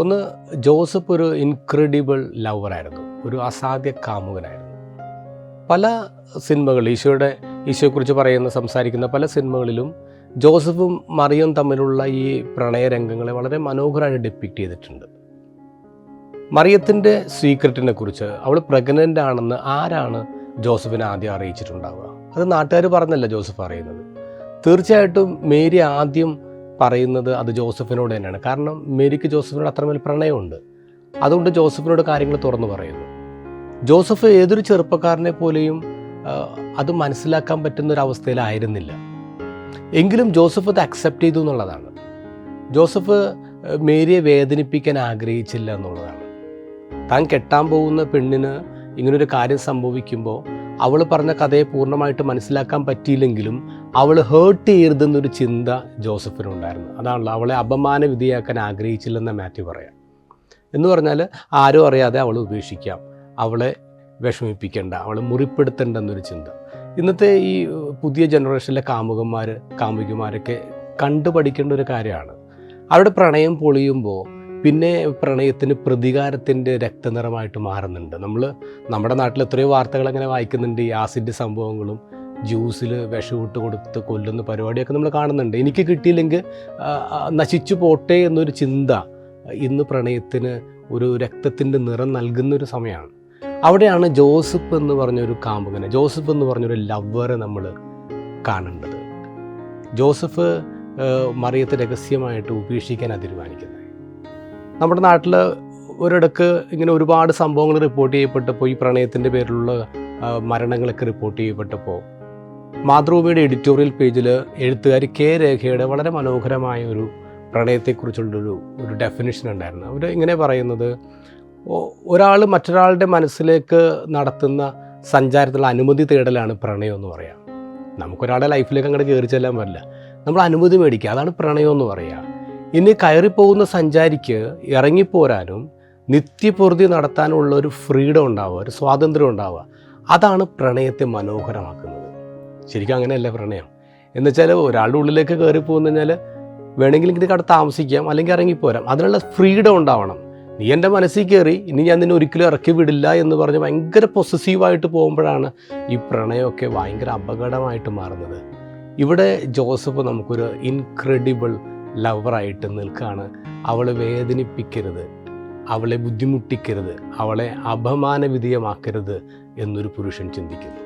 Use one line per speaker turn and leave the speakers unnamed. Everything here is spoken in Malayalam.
ഒന്ന്, ജോസഫ് ഒരു ഇൻക്രെഡിബിൾ ലവറായിരുന്നു, ഒരു അസാധ്യ കാമുകനായിരുന്നു. പല സിനിമകൾ ഈശോയെക്കുറിച്ച് സംസാരിക്കുന്ന പല സിനിമകളിലും ജോസഫും മറിയം തമ്മിലുള്ള ഈ പ്രണയരംഗങ്ങളെ വളരെ മനോഹരമായിട്ട് ഡെപ്പിക്റ്റ് ചെയ്തിട്ടുണ്ട്. മറിയത്തിൻ്റെ സീക്രറ്റിനെ കുറിച്ച്, അവൾ പ്രഗ്നൻ്റ് ആണെന്ന് ആരാണ് ജോസഫിനെ ആദ്യം അറിയിച്ചിട്ടുണ്ടാവുക? അത് നാട്ടുകാർ പറഞ്ഞല്ല ജോസഫ് അറിയുന്നത്. തീർച്ചയായിട്ടും മേരി ആദ്യം പറയുന്നത് അത് ജോസഫിനോട് തന്നെയാണ്. കാരണം മേരിക്ക് ജോസഫിനോട് അത്രമേൽ പ്രണയമുണ്ട്. അതുകൊണ്ട് ജോസഫിനോട് കാര്യങ്ങൾ തുറന്നു പറയുന്നു. ജോസഫ് ഏതൊരു ചെറുപ്പക്കാരനെ പോലെയും അത് മനസ്സിലാക്കാൻ പറ്റുന്നൊരവസ്ഥയിലായിരുന്നില്ല. എങ്കിലും ജോസഫ് അത് അക്സെപ്റ്റ് ചെയ്തു എന്നുള്ളതാണ്. ജോസഫ് മേരിയെ വേദനിപ്പിക്കാൻ ആഗ്രഹിച്ചില്ല എന്നുള്ളതാണ്. താൻ കെട്ടാൻ പോകുന്ന പെണ്ണിന് ഇങ്ങനൊരു കാര്യം സംഭവിക്കുമ്പോൾ അവൾ പറഞ്ഞ കഥയെ പൂർണ്ണമായിട്ട് മനസ്സിലാക്കാൻ പറ്റിയില്ലെങ്കിലും അവൾ ഹേർട്ട് ചെയ്യരുതെന്നൊരു ചിന്ത ജോസഫിനുണ്ടായിരുന്നു. അതാണല്ലോ, അവളെ അപമാന വിധിയാക്കാൻ ആഗ്രഹിച്ചില്ലെന്ന് മാത്യു പറയാം. എന്ന് പറഞ്ഞാൽ ആരും അറിയാതെ അവൾ ഉപേക്ഷിക്കാം, അവളെ വിഷമിപ്പിക്കേണ്ട, അവളെ മുറിപ്പെടുത്തേണ്ടെന്നൊരു ചിന്ത. ഇന്നത്തെ ഈ പുതിയ ജനറേഷനിലെ കാമുകിമാരൊക്കെ കണ്ടുപഠിക്കേണ്ട ഒരു കാര്യമാണ്. അവരുടെ പ്രണയം പൊളിയുമ്പോൾ പിന്നെ പ്രണയത്തിന് പ്രതികാരത്തിൻ്റെ രക്തനിറമായിട്ട് മാറുന്നുണ്ട്. നമ്മുടെ നാട്ടിൽ എത്രയോ വാർത്തകൾ അങ്ങനെ വായിക്കുന്നുണ്ട്. ഈ ആസിഡ് സംഭവങ്ങളും ജ്യൂസിൽ വിഷമിട്ട് കൊടുത്ത് കൊല്ലുന്ന പരിപാടിയൊക്കെ നമ്മൾ കാണുന്നുണ്ട്. എനിക്ക് കിട്ടിയില്ലെങ്കിൽ നശിച്ചു പോട്ടെ എന്നൊരു ചിന്ത ഇന്ന് പ്രണയത്തിന് ഒരു രക്തത്തിൻ്റെ നിറം നൽകുന്നൊരു സമയമാണ്. അവിടെയാണ് ജോസഫ് എന്ന് പറഞ്ഞൊരു കാമുകനെ, ജോസഫ് എന്ന് പറഞ്ഞൊരു ലവറെ നമ്മൾ കാണേണ്ടത്. ജോസഫ് മറിയത്തെ രഹസ്യമായിട്ട് ഉപേക്ഷിക്കാനാണ് തീരുമാനിക്കുന്നത്. നമ്മുടെ നാട്ടിൽ ഒരിടക്ക് ഇങ്ങനെ ഒരുപാട് സംഭവങ്ങൾ റിപ്പോർട്ട് ചെയ്യപ്പെട്ടപ്പോൾ, ഈ പ്രണയത്തിൻ്റെ പേരിലുള്ള മരണങ്ങളൊക്കെ റിപ്പോർട്ട് ചെയ്യപ്പെട്ടപ്പോൾ, മാതൃഭൂമിയുടെ എഡിറ്റോറിയൽ പേജിൽ എഴുത്തുകാരി കെ രേഖയുടെ വളരെ മനോഹരമായ ഒരു പ്രണയത്തെക്കുറിച്ചുള്ളൊരു ഡെഫിനിഷൻ ഉണ്ടായിരുന്നു. അവർ ഇങ്ങനെ പറയുന്നത്, ഒരാൾ മറ്റൊരാളുടെ മനസ്സിലേക്ക് നടത്തുന്ന സഞ്ചാരത്തിലുള്ള അനുമതി തേടലാണ് പ്രണയം എന്ന് പറയാം. നമുക്കൊരാളുടെ ലൈഫിലേക്ക് അങ്ങോട്ട് കയറി ചെല്ലാൻ പറ്റില്ല, നമ്മൾ അനുമതി മേടിക്കുക, അതാണ് പ്രണയം എന്ന് പറയുക. ഇനി കയറിപ്പോകുന്ന സഞ്ചാരിക്ക് ഇറങ്ങിപ്പോരാനും നിത്യപൂർത്തി നടത്താനുള്ള ഒരു ഫ്രീഡം ഉണ്ടാവുക, ഒരു സ്വാതന്ത്ര്യം ഉണ്ടാവുക, അതാണ് പ്രണയത്തെ മനോഹരമാക്കുന്നത്. ശരിക്കും അങ്ങനെയല്ല പ്രണയം എന്നുവെച്ചാൽ ഒരാളുടെ ഉള്ളിലേക്ക് കയറിപ്പോകുന്ന കഴിഞ്ഞാൽ വേണമെങ്കിൽ ഇങ്ങനെ അവിടെ താമസിക്കാം, അല്ലെങ്കിൽ ഇറങ്ങിപ്പോരാം, അതിനുള്ള ഫ്രീഡം ഉണ്ടാവണം. നീ എൻ്റെ മനസ്സിൽ കയറി, ഇനി ഞാൻ നിന്നെ ഒരിക്കലും ഇറക്കി വിടില്ല എന്ന് പറഞ്ഞ് ഭയങ്കര പൊസസീവായിട്ട് പോകുമ്പോഴാണ് ഈ പ്രണയമൊക്കെ ഭയങ്കര അപകടമായിട്ട് മാറുന്നത്. ഇവിടെ ജോസഫ് നമുക്കൊരു ഇൻക്രെഡിബിൾ ലവറായിട്ട് നിൽക്കുകയാണ്. അവളെ വേദനിപ്പിക്കരുത്, അവളെ ബുദ്ധിമുട്ടിക്കരുത്, അവളെ അപമാനവിധേയമാക്കരുത് എന്നൊരു പുരുഷൻ ചിന്തിക്കുന്നു.